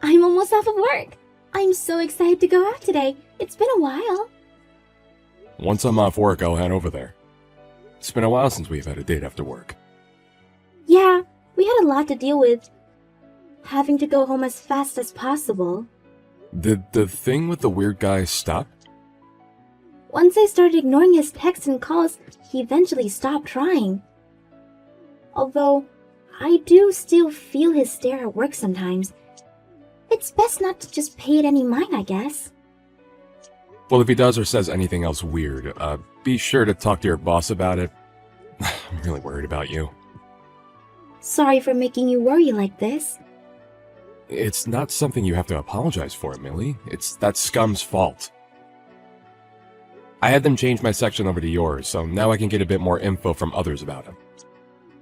I'm almost off of work. I'm so excited to go out today. It's been a while. Once I'm off work, I'll head over there. It's been a while since we've had a date after work. Yeah, we had a lot to deal with. Having to go home as fast as possible. Did the thing with the weird guy stop? Once I started ignoring his texts and calls, he eventually stopped trying. Although, I do still feel his stare at work sometimes. It's best not to just pay it any mind, I guess. Well, if he does or says anything else weird, be sure to talk to your boss about it. I'm really worried about you. Sorry for making you worry like this. It's not something you have to apologize for, Millie. It's that scum's fault. I had them change my section over to yours, so now I can get a bit more info from others about him.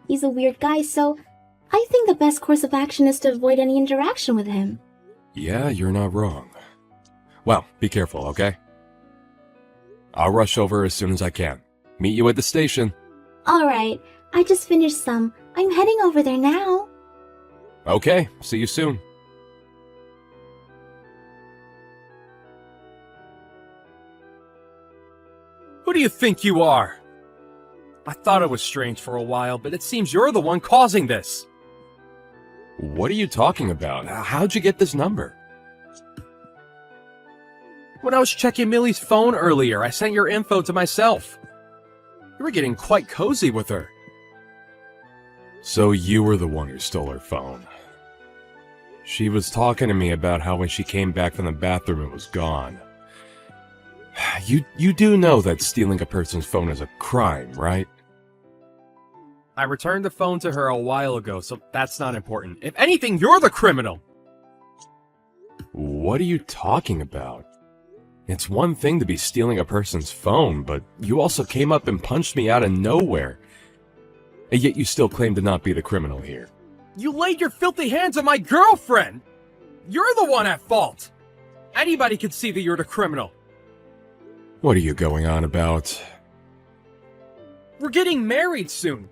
He's a weird guy, so I think the best course of action is to avoid any interaction with him. Yeah, you're not wrong. Well, be careful, okay? I'll rush over as soon as I can. Meet you at the station. Alright, I just finished some. I'm heading over there now. Okay, see you soon. Who do you think you are? I thought it was strange for a while, but it seems you're the one causing this. What are you talking about? How'd you get this number? When I was checking Millie's phone earlier, I sent your info to myself. You were getting quite cozy with her. So you were the one who stole her phone. She was talking to me about how when she came back from the bathroom it was gone. You do know that stealing a person's phone is a crime, right? I returned the phone to her a while ago, so that's not important. If anything, you're the criminal! What are you talking about? It's one thing to be stealing a person's phone, but you also came up and punched me out of nowhere. And yet you still claim to not be the criminal here. You laid your filthy hands on my girlfriend! You're the one at fault! Anybody can see that you're the criminal. What are you going on about? We're getting married soon.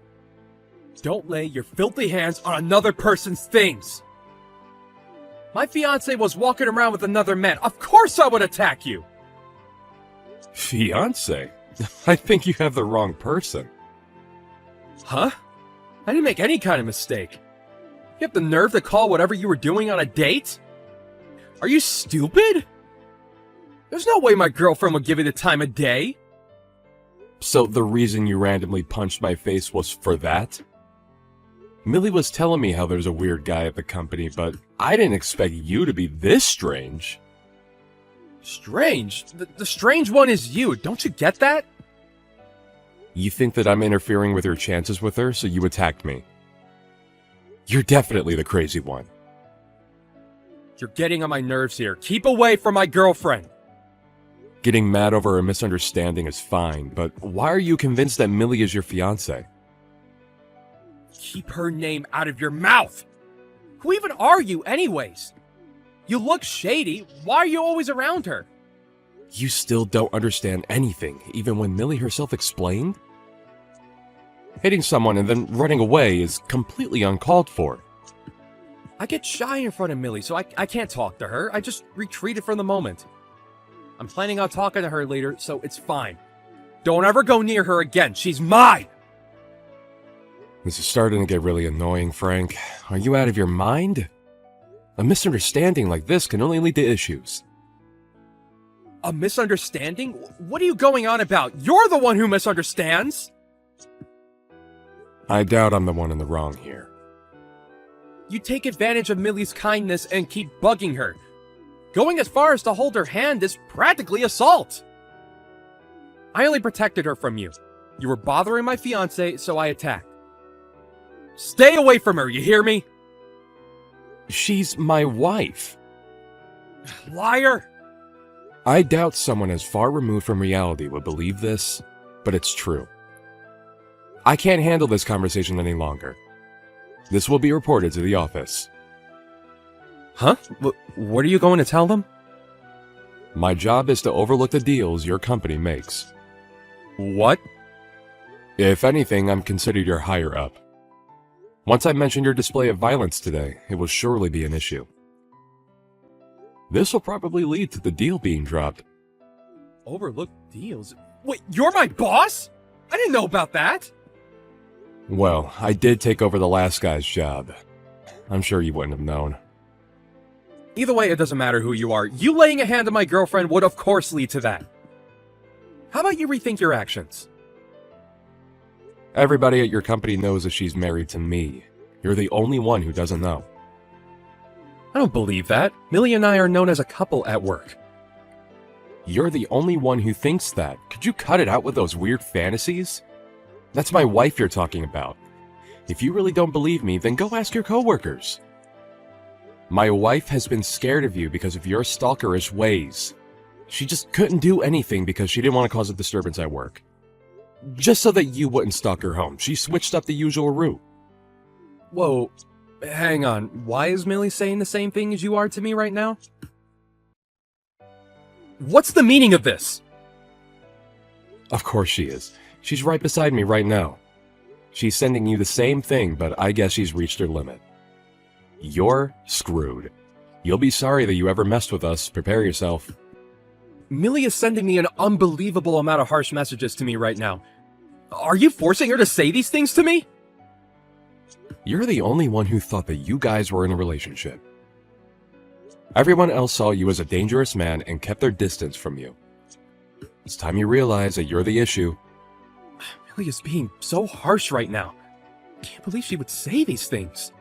Don't lay your filthy hands on another person's things. My fiancé was walking around with another man. Of course I would attack you! Fiancé? I think you have the wrong person. Huh? I didn't make any kind of mistake. You have the nerve to call whatever you were doing on a date? Are you stupid? There's no way my girlfriend would give you the time of day. So the reason you randomly punched my face was for that? Millie was telling me how there's a weird guy at the company, but I didn't expect you to be this strange. Strange? The strange one is you, don't you get that? You think that I'm interfering with your chances with her, so you attacked me. You're definitely the crazy one. You're getting on my nerves here. Keep away from my girlfriend. Getting mad over a misunderstanding is fine, but why are you convinced that Millie is your fiancé? Keep her name out of your mouth! Who even are you anyways? You look shady. Why are you always around her? You still don't understand anything, even when Millie herself explained? Hitting someone and then running away is completely uncalled for. I get shy in front of Millie, so I can't talk to her. I just retreated from the moment. I'm planning on talking to her later, so it's fine. Don't ever go near her again. She's mine! This is starting to get really annoying, Frank. Are you out of your mind? A misunderstanding like this can only lead to issues. A misunderstanding? What are you going on about? You're the one who misunderstands! I doubt I'm the one in the wrong here. You take advantage of Millie's kindness and keep bugging her. Going as far as to hold her hand is practically assault. I only protected her from you. You were bothering my fiancé, so I attacked. Stay away from her, you hear me? She's my wife. Liar! I doubt someone as far removed from reality would believe this, but it's true. I can't handle this conversation any longer. This will be reported to the office. Huh? What are you going to tell them? My job is to overlook the deals your company makes. What? If anything, I'm considered your higher up. Once I mention your display of violence today, it will surely be an issue. This will probably lead to the deal being dropped. Overlooked deals? Wait, you're my boss? I didn't know about that! Well, I did take over the last guy's job. I'm sure you wouldn't have known. Either way, it doesn't matter who you are. You laying a hand on my girlfriend would of course lead to that. How about you rethink your actions? Everybody at your company knows that she's married to me. You're the only one who doesn't know. I don't believe that. Millie and I are known as a couple at work. You're the only one who thinks that. Could you cut it out with those weird fantasies? That's my wife you're talking about. If you really don't believe me, then go ask your coworkers. My wife has been scared of you because of your stalkerish ways. She just couldn't do anything because she didn't want to cause a disturbance at work. Just so that you wouldn't stalk her home, she switched up the usual route. Whoa, hang on. Why is Millie saying the same thing as you are to me right now? What's the meaning of this? Of course she is. She's right beside me right now. She's sending you the same thing, but I guess she's reached her limit. You're screwed. You'll be sorry that you ever messed with us. Prepare yourself. Millie is sending me an unbelievable amount of harsh messages to me right now. Are you forcing her to say these things to me? You're the only one who thought that you guys were in a relationship. Everyone else saw you as a dangerous man and kept their distance from you. It's time you realize that you're the issue. Millie is being so harsh right now. I can't believe she would say these things.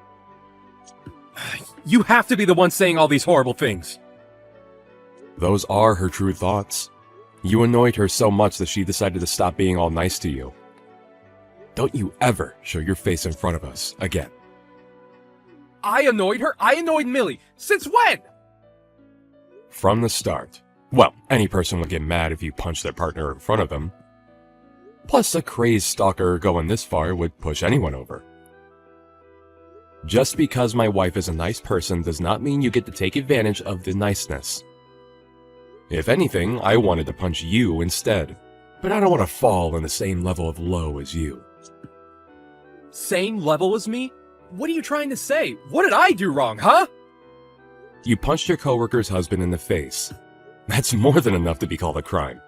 You have to be the one saying all these horrible things. Those are her true thoughts. You annoyed her so much that she decided to stop being all nice to you. Don't you ever show your face in front of us again. I annoyed her? I annoyed Millie. Since when? From the start. Well, any person would get mad if you punched their partner in front of them. Plus, a crazed stalker going this far would push anyone over. Just because my wife is a nice person does not mean you get to take advantage of the niceness. If anything, I wanted to punch you instead, but I don't want to fall on the same level of low as you. Same level as me? What are you trying to say? What did I do wrong, huh? You punched your coworker's husband in the face. That's more than enough to be called a crime.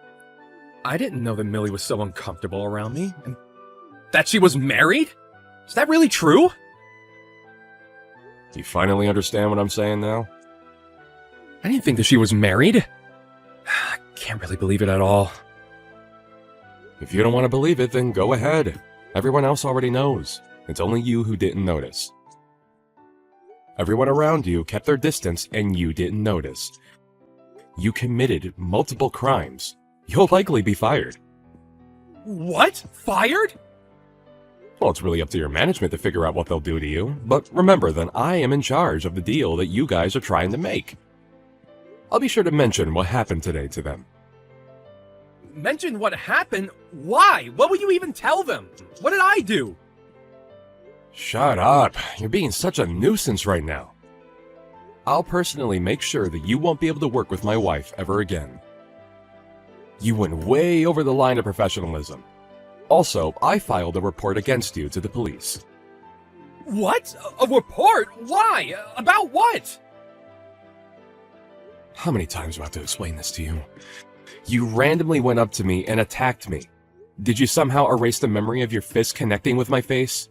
I didn't know that Millie was so uncomfortable around me, and that she was married? Is that really true? You finally understand what I'm saying now? I didn't think that she was married. I can't really believe it at all. If you don't want to believe it, then go ahead. Everyone else already knows. It's only you who didn't notice. Everyone around you kept their distance and you didn't notice. You committed multiple crimes. You'll likely be fired. What? Fired? Well, it's really up to your management to figure out what they'll do to you, but remember that I am in charge of the deal that you guys are trying to make. I'll be sure to mention what happened today to them. Mention what happened? Why? What would you even tell them? What did I do? Shut up. You're being such a nuisance right now. I'll personally make sure that you won't be able to work with my wife ever again. You went way over the line of professionalism. Also, I filed a report against you to the police. What? A report? Why? About what? How many times do I have to explain this to you? You randomly went up to me and attacked me. Did you somehow erase the memory of your fist connecting with my face?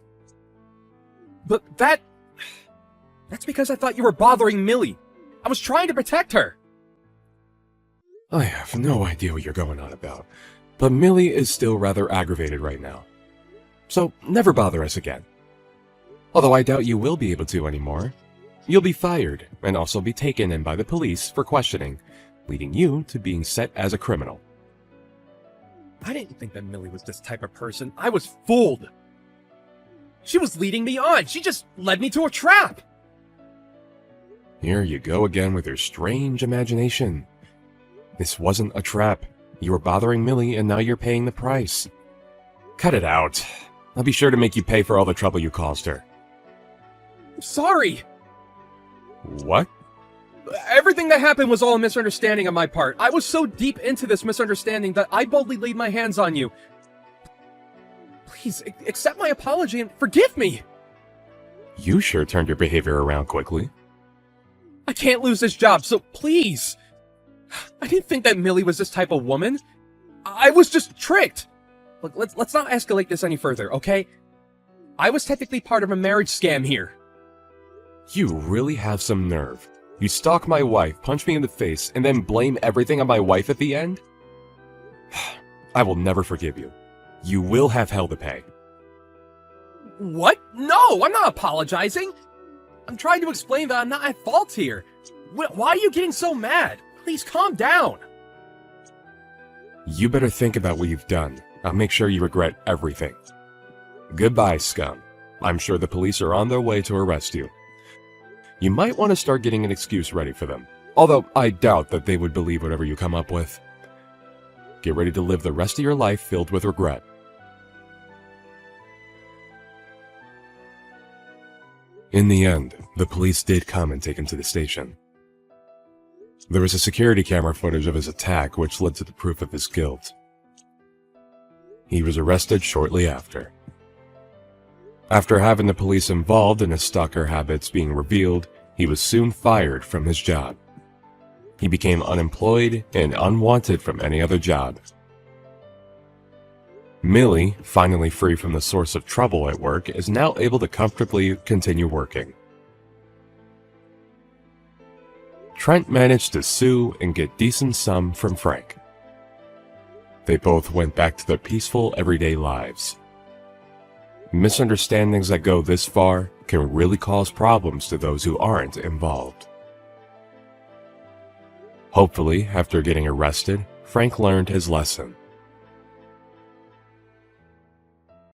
But that's because I thought you were bothering Millie. I was trying to protect her. I have no idea what you're going on about, but Millie is still rather aggravated right now. So never bother us again. Although I doubt you will be able to anymore. You'll be fired and also be taken in by the police for questioning, leading you to being set as a criminal. I didn't think that Millie was this type of person. I was fooled. She was leading me on. She just led me to a trap. Here you go again with your strange imagination. This wasn't a trap. You were bothering Millie and now you're paying the price. Cut it out. I'll be sure to make you pay for all the trouble you caused her. I'm sorry. What? Everything that happened was all a misunderstanding on my part. I was so deep into this misunderstanding that I boldly laid my hands on you. Please, accept my apology and forgive me. You sure turned your behavior around quickly. I can't lose this job, so please. I didn't think that Millie was this type of woman. I was just tricked. Look, let's not escalate this any further, okay? I was technically part of a marriage scam here. You really have some nerve. You stalk my wife, punch me in the face, and then blame everything on my wife at the end? I will never forgive you. You will have hell to pay. What? No, I'm not apologizing. I'm trying to explain that I'm not at fault here. Why are you getting so mad? Please calm down. You better think about what you've done. I'll make sure you regret everything. Goodbye, scum. I'm sure the police are on their way to arrest you. You might want to start getting an excuse ready for them, although I doubt that they would believe whatever you come up with. Get ready to live the rest of your life filled with regret. In the end, the police did come and take him to the station. There was a security camera footage of his attack which led to the proof of his guilt. He was arrested shortly after. After having the police involved in his stalker habits being revealed, he was soon fired from his job. He became unemployed and unwanted from any other job. Millie, finally free from the source of trouble at work, is now able to comfortably continue working. Trent managed to sue and get decent sum from Frank. They both went back to their peaceful, everyday lives. Misunderstandings that go this far can really cause problems to those who aren't involved. Hopefully, after getting arrested, Frank learned his lesson.